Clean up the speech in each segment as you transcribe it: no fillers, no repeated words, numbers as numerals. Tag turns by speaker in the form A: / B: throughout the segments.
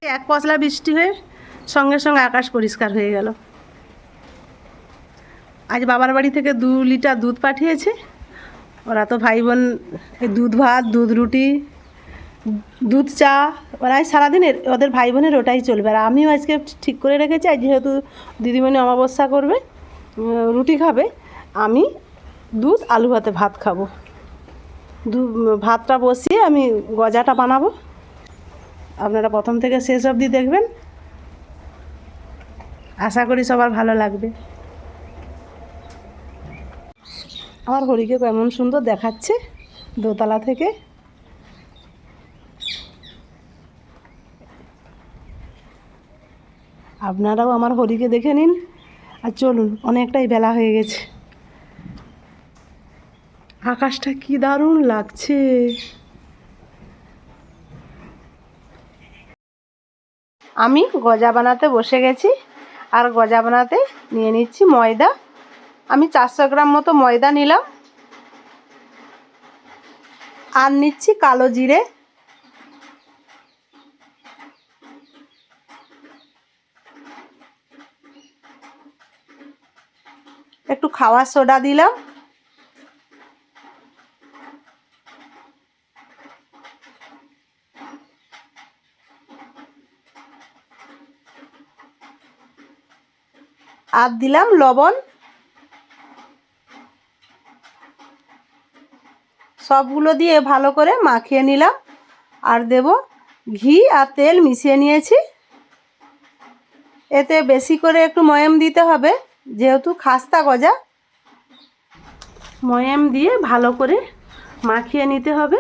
A: এক পশলা বৃষ্টি হয়ে সঙ্গে সঙ্গে আকাশ পরিষ্কার হয়ে গেল। আজ বাবার বাড়ি থেকে 2 লিটার দুধ পাঠিয়েছে। ওরা তো ভাই বোন দুধ ভাত, দুধ রুটি, দুধ চা, ওরাই সারাদিন ওদের ভাই বোনের ওটাই চলবে। আর আমিও আজকে ঠিক করে রেখেছি, আজ যেহেতু দিদিমণি অমাবস্যা করবে, রুটি খাবে, আমি দুধ আলু ভাতে ভাত খাবো। ভাতটা বসিয়ে আমি গজাটা বানাবো। আপনারা প্রথম থেকে শেষ অবধি দেখবেন, আশা করি সবার ভালো লাগবে। আমার হরিকে কেমন সুন্দর দেখাচ্ছে দোতলা থেকে। আপনারাও আমার হরিকে দেখে নিন। আর চলুন, অনেকটাই বেলা হয়ে গেছে। আকাশটা কি দারুণ লাগছে। আমি গজা বানাতে বসে গেছি। আর গজা বানাতে নিয়ে নিচ্ছি ময়দা। আমি 400 গ্রাম মতো ময়দা নিলাম। আর নিচ্ছি কালো জিরে, একটু খাওয়ার সোডা দিলাম, আর দিলাম লবণ। সবগুলো দিয়ে ভালো করে মাখিয়ে নিলাম। আর দেব ঘি আর তেল মিশিয়ে নিয়েছি। এতে বেশি করে একটু ময়াম দিতে হবে, যেহেতু খাস্তা গজা। ময়াম দিয়ে ভালো করে মাখিয়ে নিতে হবে।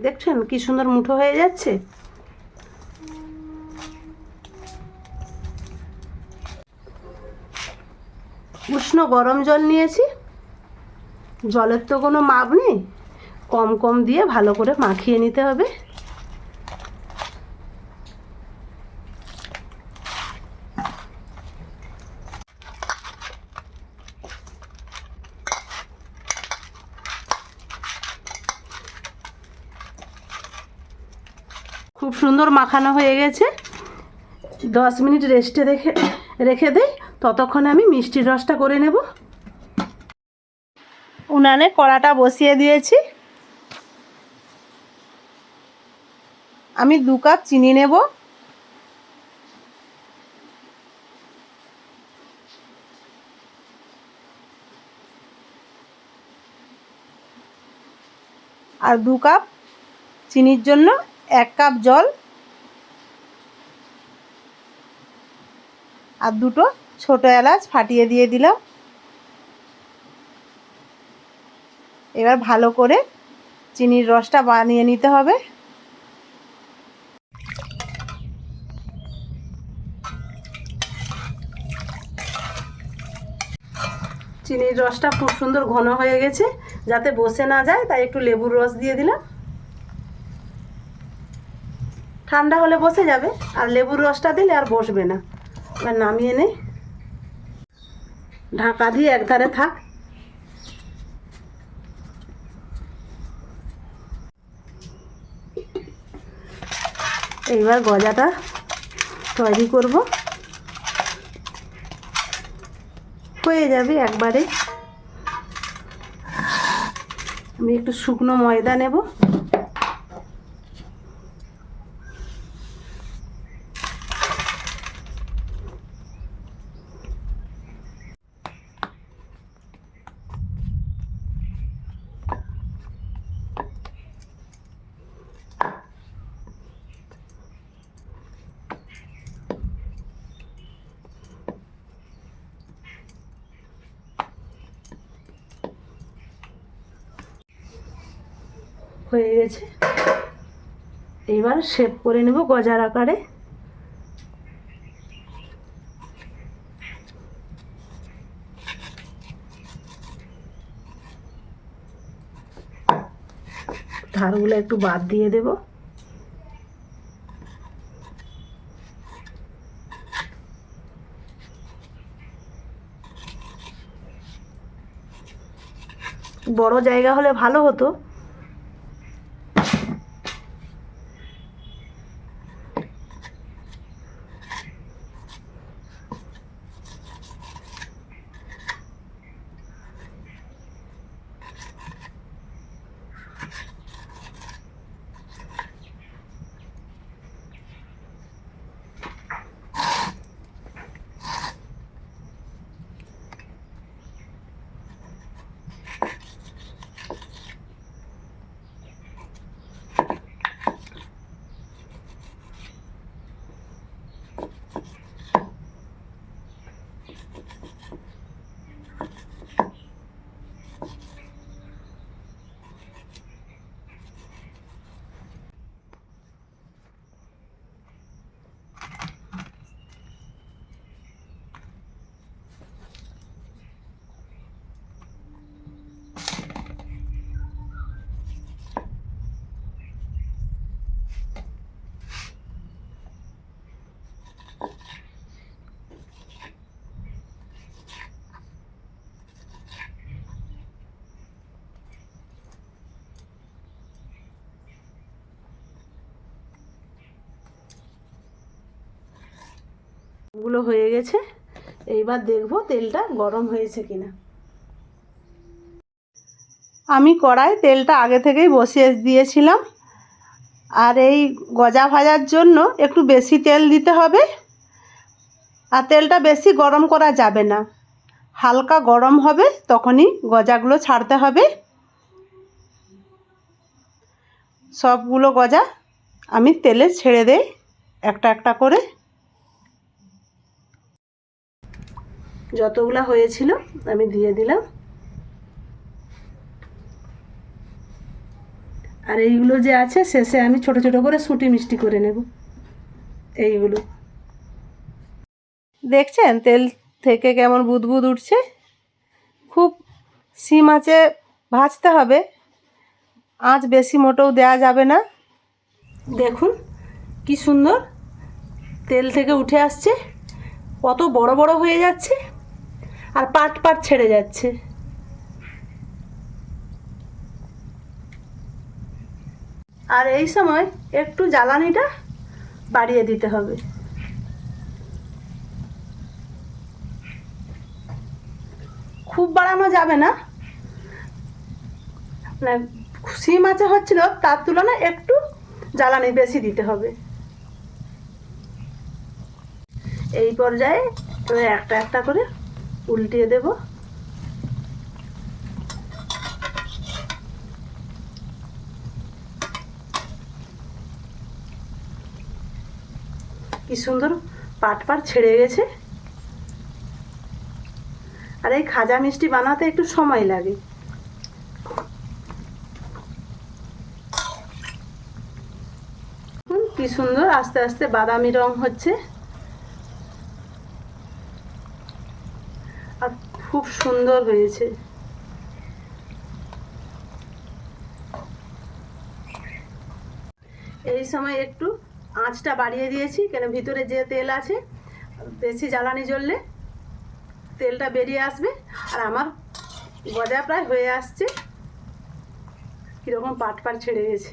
A: দেখছেন কি সুন্দর মুঠো হয়ে যাচ্ছে। উষ্ণ গরম জল নিয়েছি। জলের তো কোনো মাপ নেই, কম কম দিয়ে ভালো করে মাখিয়ে নিতে হবে। খুব সুন্দর মাখানো হয়ে গেছে। 10 মিনিট রেস্টে রেখে দেই। ততক্ষণে আমি মিষ্টির রসটা করে নেব। উনানে কড়াটা বসিয়ে দিয়েছি। আমি 2 কাপ চিনি নেব। আর 2 কাপ চিনির জন্য 1 কাপ জল আর 2টো ছোটো এলাচ ফাটিয়ে দিয়ে দিলাম। এবার ভালো করে চিনির রসটা বানিয়ে নিতে হবে। চিনির রসটা খুব সুন্দর ঘন হয়ে গেছে, যাতে বসে না যায় তাই একটু লেবুর রস দিয়ে দিলাম। ঠান্ডা হলে বসে যাবে, আর লেবুর রসটা দিলে আর বসবে না। এবার নামিয়ে নেই, ঢাকা দিয়ে একধারে থাক। এইবার গজাটা তৈরি করব। হয়ে যাবে একবারে। আমি একটু শুকনো ময়দা নেব। হয়ে গেছে। এবার শেপ করে নেব গজার আকারে। ধারগুলো একটু বাদ দিয়ে দেব। বড় জায়গা হলে ভালো হতো, গুলো হয়ে গেছে, এইবার দেখব তেলটা গরম হয়েছে কিনা। আমি কড়াই তেলটা আগে থেকেই বসিয়ে দিয়েছিলাম। আর এই গজা ভাজার জন্য একটু বেশি তেল দিতে হবে। আর তেলটা বেশি গরম করা যাবে না, হালকা গরম হবে তখনই গজাগুলো ছাড়তে হবে। সবগুলো গজা আমি তেলে ছেড়ে দেই একটা একটা করে। যতগুলো হয়েছিল আমি দিয়ে দিলাম। আর এইগুলো যে আছে শেষে আমি ছোট ছোট করে সুটি মিষ্টি করে নেব। এইগুলো দেখছেন তেল থেকে কেমন বুদবুদ উঠছে। খুব সিম আঁচে ভাজতে হবে, আঁচ বেশি মোটেও দেওয়া যাবে না। দেখুন কি সুন্দর তেল থেকে উঠে আসছে, কত বড় বড় হয়ে যাচ্ছে আর পাট পাট ছেড়ে যাচ্ছে। আর এই সময় একটু জ্বালানিটা বাড়িয়ে দিতে হবে। খুব বাড়ানো যাবে না, মানে সিম আঁচে হচ্ছিল তার তুলনায় একটু জ্বালানি বেশি দিতে হবে। এই পর্যায়ে একটা একটা করে উল্টিয়ে দেব। কি সুন্দর পাট পাট ছেড়ে গেছে। আর এই খাজা মিষ্টি বানাতে একটু সময় লাগে। কি সুন্দর আস্তে আস্তে বাদামি রং হচ্ছে আর খুব সুন্দর হয়েছে। এই সময় একটু আঁচটা বাড়িয়ে দিয়েছি, কেন ভিতরে যে তেল আছে বেশি জ্বালানি জ্বললে তেলটা বেরিয়ে আসবে। আর আমার গজা প্রায় হয়ে আসছে, কীরকম পাট পাট ছেড়ে গেছে।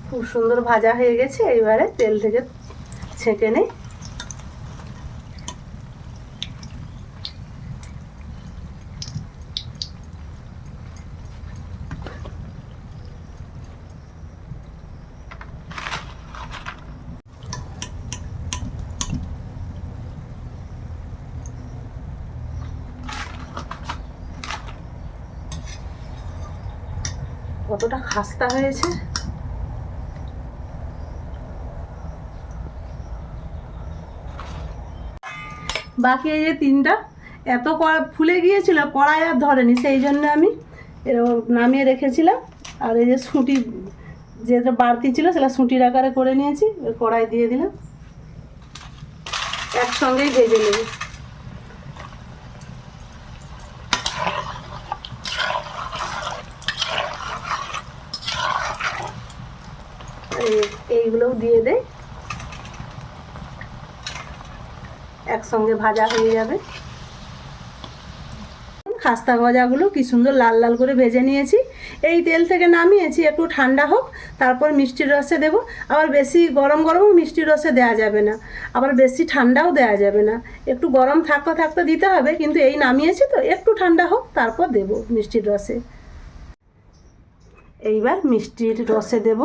A: খুব সুন্দর ভাজা হয়ে গেছে, এইবারে তেল থেকে ছেঁকে নেই। কতটা খাস্তা হয়েছে। বাকি এই যে তিনটা এত ফুলে গিয়েছিল কড়াই আর ধরেনি, সেই জন্য আমি এরকম নামিয়ে রেখেছিলাম। আর এই যে সুঁটি যেটা বাড়তি ছিল সেটা সুঁটির আকারে করে নিয়েছি, কড়াই দিয়ে দিলাম, একসঙ্গেই ভেজে নেব। এইগুলোও দিয়ে দেয়, একসঙ্গে ভাজা হয়ে যাবে। খাস্তা গজাগুলো কি সুন্দর লাল লাল করে ভেজে নিয়েছি। এই তেল থেকে নামিয়েছি, একটু ঠান্ডা হোক তারপর মিষ্টির রসে দেব। আবার বেশি গরম গরমও মিষ্টির রসে দেওয়া যাবে না, আবার বেশি ঠান্ডাও দেওয়া যাবে না। একটু গরম থাকতে থাকতে দিতে হবে, কিন্তু এই নামিয়েছি তো একটু ঠান্ডা হোক তারপর দেব মিষ্টির রসে। এইবার মিষ্টির রসে দেব।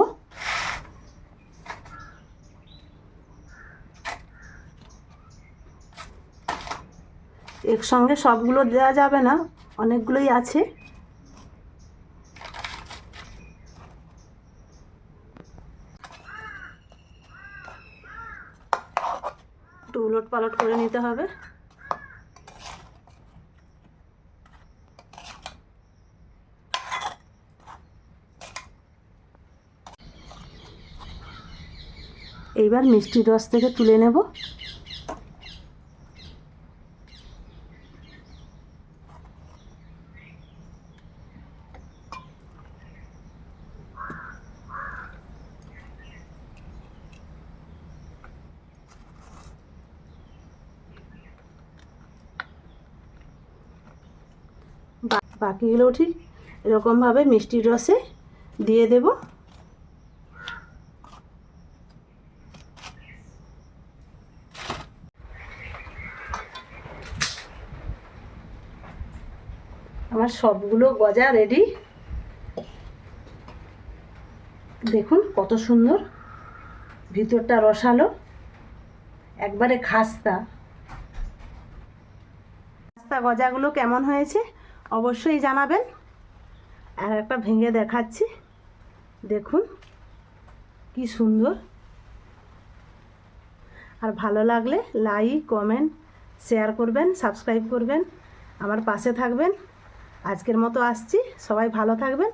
A: একসঙ্গে সবগুলো দেওয়া যাবে না, অনেকগুলোই আছে। একটু উলট পালট করে নিতে হবে। এইবার মিষ্টির রস থেকে তুলে নেব। বাকিগুলোও ঠিক এরকমভাবে মিষ্টির রসে দিয়ে দেব। আমার সবগুলো গজা রেডি। দেখুন কত সুন্দর, ভিতরটা রসালো, একবারে খাস্তা। খাস্তা গজাগুলো কেমন হয়েছে অবশ্যই জানাবেন। আর একটা ভেঙে দেখাচ্ছি, দেখুন কি সুন্দর। আর ভালো লাগলে লাইক, কমেন্ট, শেয়ার করবেন, সাবস্ক্রাইব করবেন, আমার পাশে থাকবেন। আজকের মতো আসছি, সবাই ভালো থাকবেন।